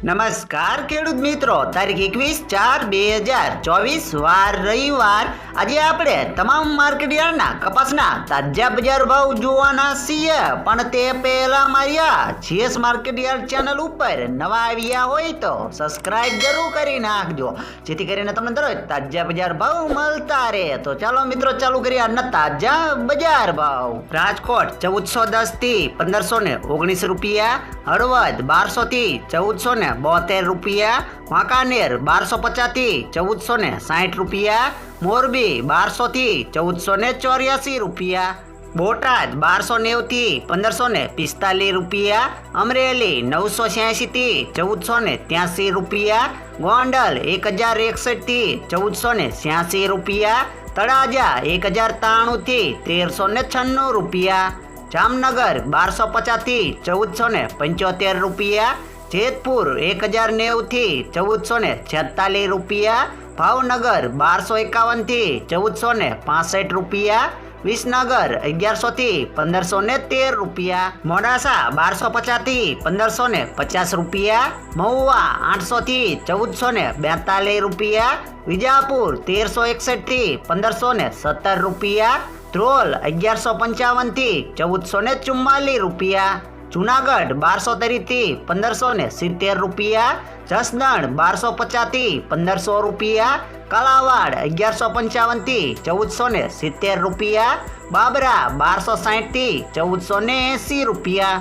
નમસ્કાર ખેડૂત મિત્રો, તારીખ 21/4/2024 વાર રવિવાર। આજે આપણે તમામ માર્કેટ યાર્ડના કપાસના તાજા બજાર ભાવ જોવાના છીએ, પણ તે પહેલા મારી આ જીએસ માર્કેટ યાર્ડ ચેનલ ઉપર નવા આવ્યા હોય તો સબસ્ક્રાઇબ જરૂર કરી નાખજો, જેથી કરીને તમને દરરોજ તાજા બજાર ભાવ મળતા રહે। તો ચાલો મિત્રો, ચાલુ કરીએ આજના તાજા બજાર ભાવ। રાજકોટ 1410 થી 1519 રૂપિયા, હળવદ 1200 થી 1472 રૂપિયા, વાંકાનેર 1250 થી 1460 રૂપિયા, મોરબી 1200 થી 1484 રૂપિયા, બોટાદ 1290 થી 1545 રૂપિયા, અમરેલી 986 થી 1483 રૂપિયા, ગોંડલ 1061 થી 1486 રૂપિયા, તળાજા 1093 થી 1396 રૂપિયા, જામનગર 1250 થી 1475 રૂપિયા, જેતપુર 1090 થી 1446 રૂપિયા, ભાવનગર 1251 થી 1465 રૂપિયા, વિસનગર 1100 થી 1513 રૂપિયા, મોડાસા 1250 થી 1550 રૂપિયા, મહુવા 800 થી 1442 રૂપિયા, વિજાપુર 1361 થી 1517 રૂપિયા, ધ્રોલ 1155 થી 1444 રૂપિયા, જુનાગઢ 1230 થી 1570 રૂપિયા, જસદણ 1250 થી 1500 રૂપિયા, કાલાવાડ 1155 થી 1470 રૂપિયા, બાબરા 1260 થી 1480 રૂપિયા।